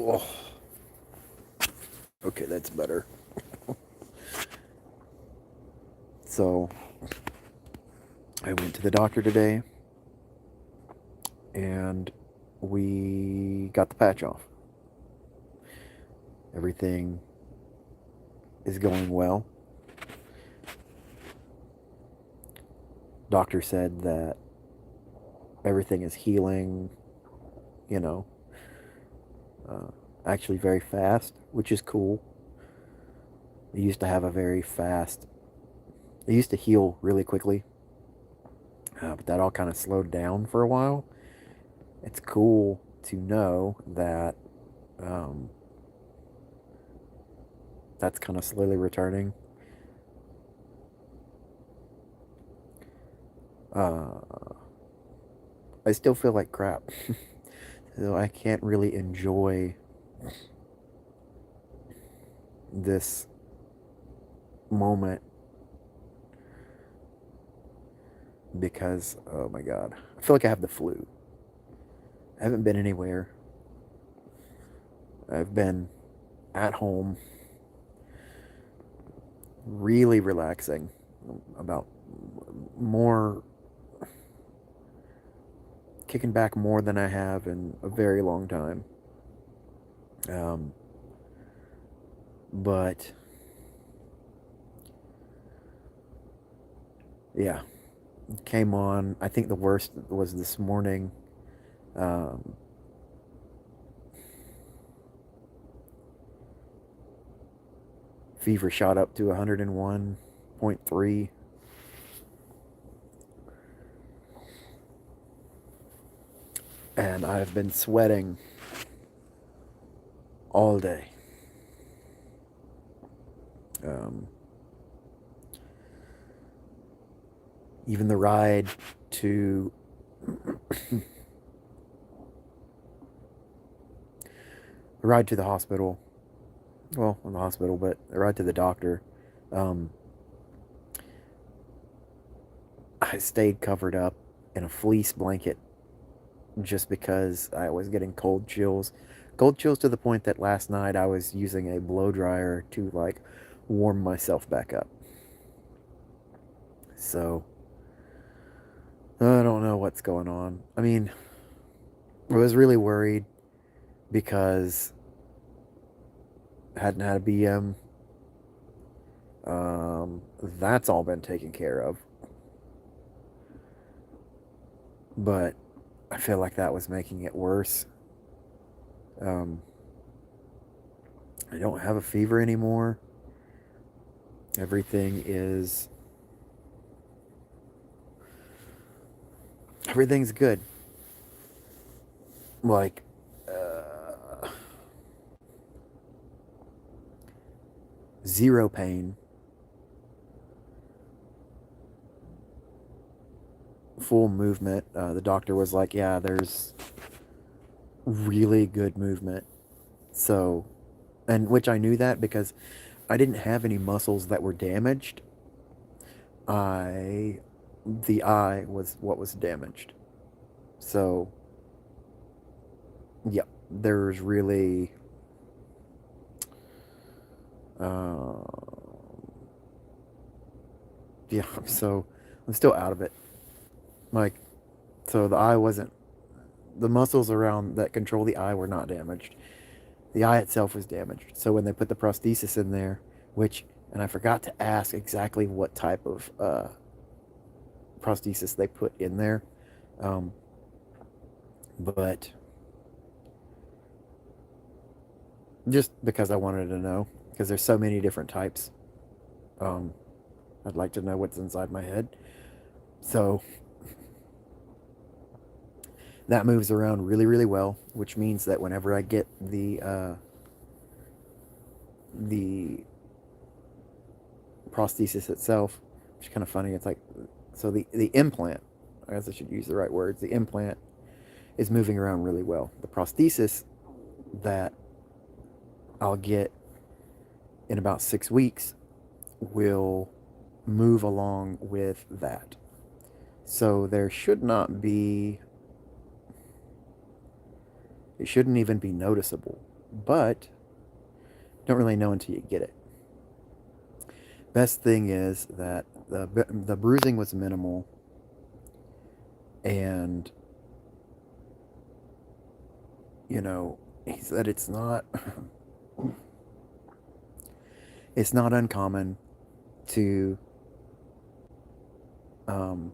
Oh, okay, that's better. So, I went to the doctor today and we got the patch off. Everything is going well. Doctor said that everything is healing, you know, uh, actually very fast, which is cool. It used to have a very fast, it used to heal really quickly, but that all kind of slowed down for a while. It's cool to know that um, that's kind of slowly returning. Uh, I still feel like crap. So I can't really enjoy this moment because, oh my god, I feel like I have the flu. I haven't been anywhere. I've been at home, really relaxing, about more, kicking back more than I have in a very long time. Um, but yeah, came on. I think the worst was this morning. Um, Fever shot up to 101.3. And I've been sweating all day. Um, Even the to ride to the hospital. Well, not the hospital, but the ride to the doctor. Um, I stayed covered up in a fleece blanket just because I was getting cold chills. Cold chills to the point that last night I was using a blow dryer to like warm myself back up. So I don't know what's going on. I mean, I was really worried because I hadn't had a BM. That's all been taken care of. But I feel like that was making it worse. Um, I don't have a fever anymore. Everything is. Everything's good. Like, zero pain. Full movement. The doctor was like, yeah, there's really good movement. So, and which I knew that because I didn't have any muscles that were damaged. I, the eye was what was damaged. So, yeah, there's really, uh, yeah, so I'm still out of it. Like, so the eye wasn't, the muscles around that control the eye were not damaged. The eye itself was damaged. So when they put the prosthesis in there, which, and I forgot to ask exactly what type of prosthesis they put in there, um, but just because I wanted to know, because there's so many different types, um, I'd like to know what's inside my head. So that moves around really, really well, which means that whenever I get the prosthesis itself, which is kind of funny. It's like, so the implant, I guess I should use the right words, the implant is moving around really well. The prosthesis that I'll get in about 6 weeks will move along with that. So there should not be, it shouldn't even be noticeable. but don't really know until you get it. Best thing is that the bruising was minimal, and you know, he said it's not uncommon to um,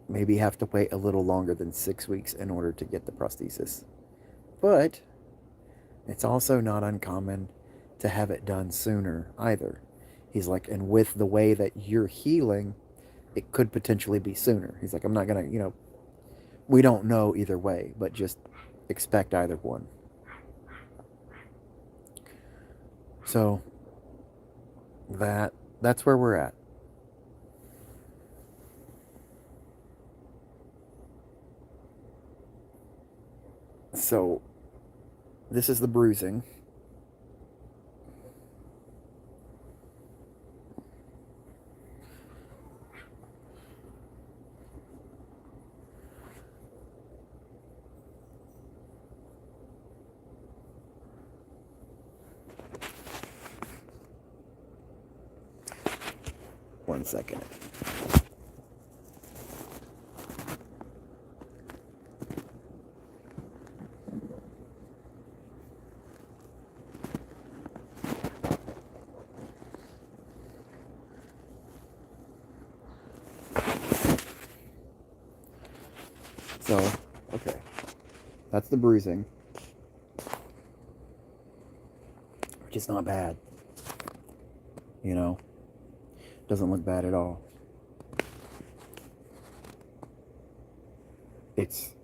maybe have to wait a little longer than 6 weeks in order to get the prosthesis. But it's also not uncommon to have it done sooner either. He's like, and with the way that you're healing, it could potentially be sooner. He's like, I'm not going to, we don't know either way, but just expect either one. So that's where we're at. So this is the bruising. One second. So, okay. That's the bruising, which is not bad. Doesn't look bad at all. It's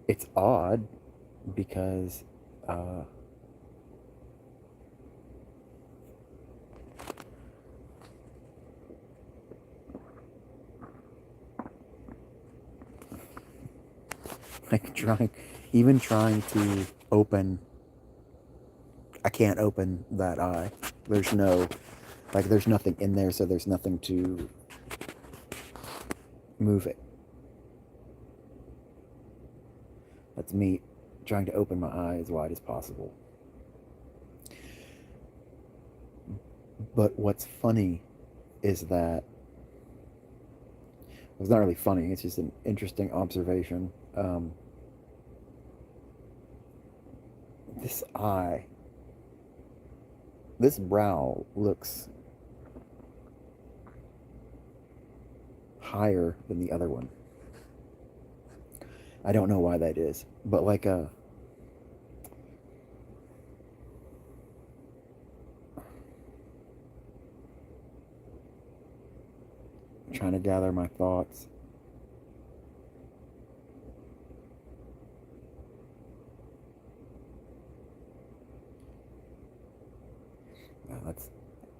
it's odd because like trying to open, I can't open that eye. There's nothing in there, so there's nothing to move it. That's me trying to open my eye as wide as possible. But what's funny is that it's not really funny, it's just an interesting observation. This eye, this brow looks higher than the other one. I don't know why that is, but like trying to gather my thoughts.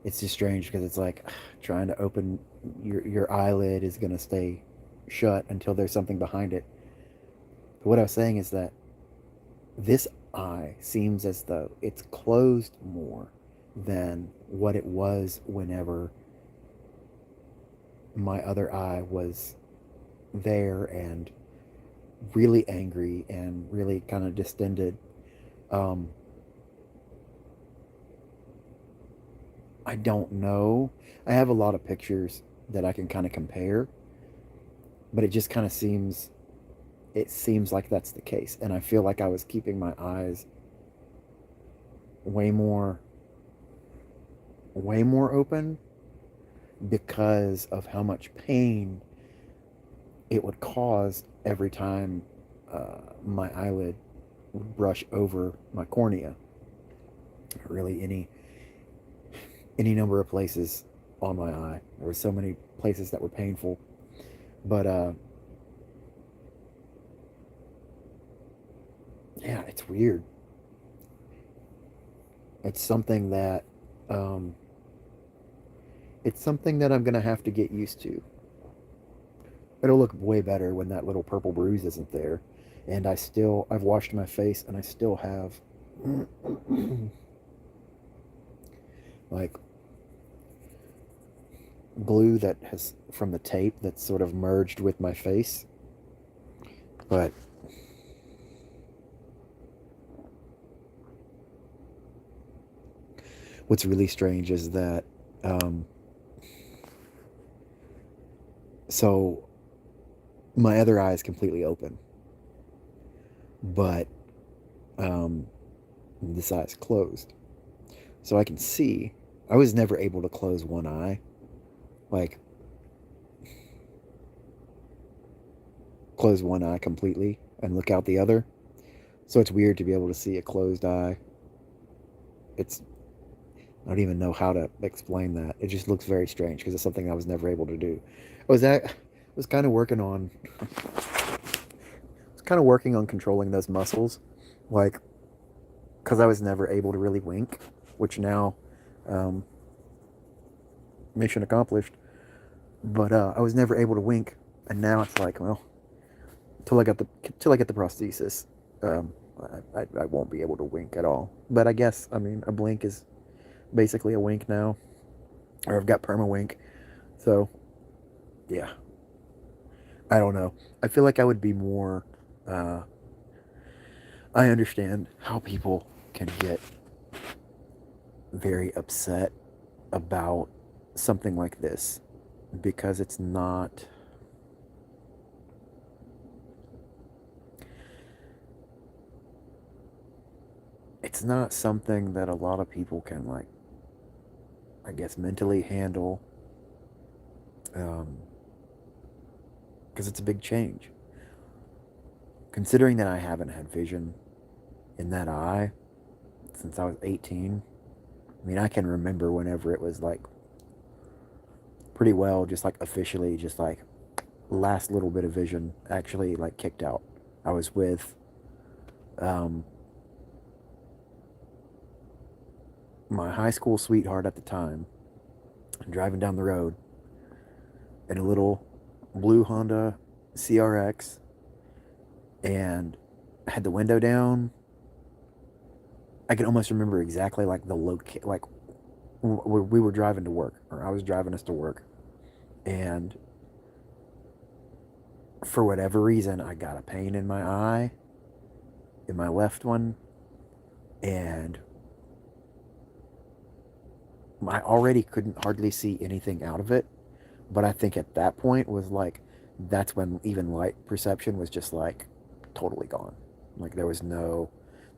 It's just strange because it's like trying to open your eyelid is going to stay shut until there's something behind it. But what I was saying is that this eye seems as though it's closed more than what it was whenever my other eye was there and really angry and really kind of distended. Um, I don't know. I have a lot of pictures that I can kind of compare, but it just kind of seems like that's the case. And I feel like I was keeping my eyes way more open because of how much pain it would cause every time my eyelid would brush over my cornea. Really, any number of places on my eye. There were so many places that were painful, but yeah, it's weird. It's something that um, I'm gonna have to get used to. It'll look way better when that little purple bruise isn't there, and I've washed my face and I still have like glue that has from the tape that's sort of merged with my face. But what's really strange is that, um, so my other eye is completely open, but um, this eye is closed. So I can see. I was never able to close one eye, like close one eye completely and look out the other. So it's weird to be able to see a closed eye. It's I don't even know how to explain that. It just looks very strange because it's something I was never able to do. I was kind of working on controlling those muscles, like because I was never able to really wink, which now, um, mission accomplished. But I was never able to wink, and now it's like, well, till I get the prosthesis, um, I won't be able to wink at all. But I guess, I mean, a blink is basically a wink now, or I've got perma wink. So yeah, I don't know. I feel like I would be more. Uh, I understand how people can get very upset about something like this because it's not something that a lot of people can, like, I guess, mentally handle, um, because it's a big change. Considering that I haven't had vision in that eye since I was 18, I mean, I can remember whenever it was like pretty well, just like officially, just like last little bit of vision actually like kicked out. I was with um, my high school sweetheart at the time, driving down the road in a little blue Honda CRX, and had the window down. I can almost remember exactly like the like we were driving to work, or I was driving us to work, and for whatever reason, I got a pain in my eye, in my left one, and I already couldn't hardly see anything out of it. But I think at that point was like, that's when even light perception was just like totally gone. Like there was no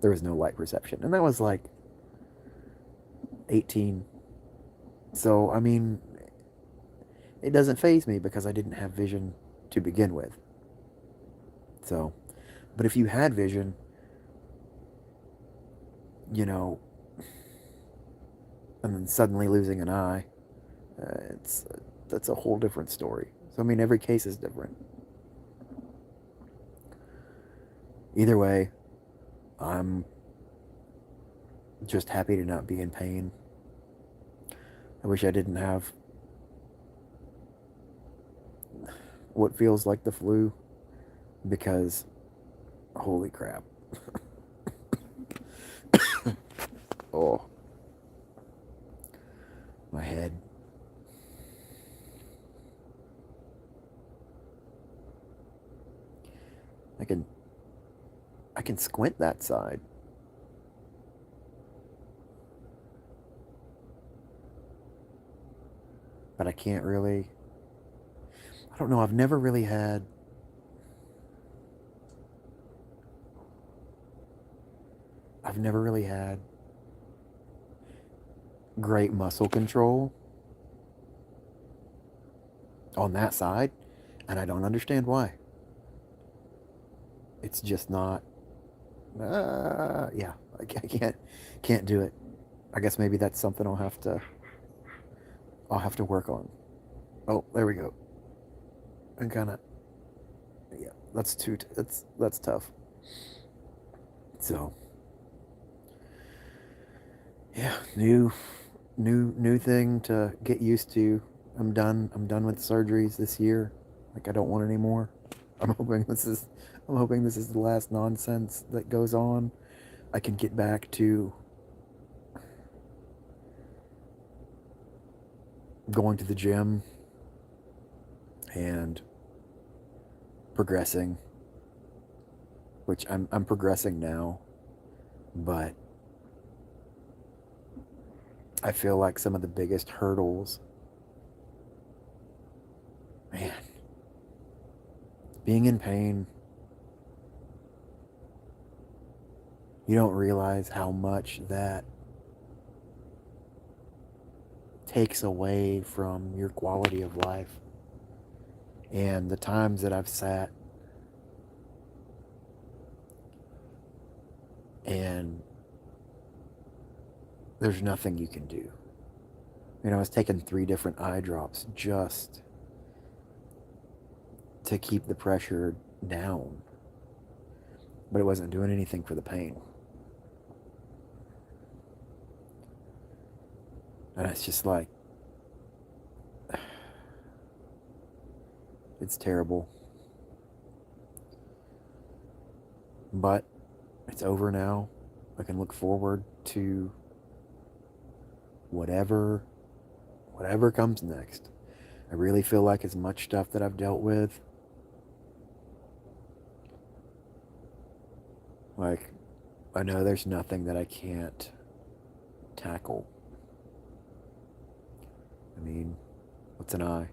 light perception, and that was like 18. So I mean, it doesn't faze me because I didn't have vision to begin with. So, but if you had vision, you know, and then suddenly losing an eye, it's that's a whole different story. So I mean, every case is different. Either way, I'm just happy to not be in pain. I wish I didn't have what feels like the flu because holy crap. Oh, my head. I can I can squint that side. But I can't really. I don't know. I've never really had great muscle control on that side, and I don't understand why. It's just not. Yeah, I can't do it. I guess maybe that's something I'll have to work on. Oh, there we go. And kind of, yeah. That's tough. So yeah, new thing to get used to. I'm done with surgeries this year. Like I don't want any more. I'm hoping this is I'm hoping this is the last nonsense that goes on. I can get back to going to the gym and progressing which I'm progressing now, but I feel like some of the biggest hurdles, man, being in pain, you don't realize how much that takes away from your quality of life. And the times that I've sat and there's nothing you can do. You know, I was taking 3 different eye drops just to keep the pressure down, but it wasn't doing anything for the pain. And it's just like, it's terrible. But it's over now. I can look forward to whatever comes next. I really feel like as much stuff that I've dealt with, like, I know there's nothing that I can't tackle. I mean, what's an eye?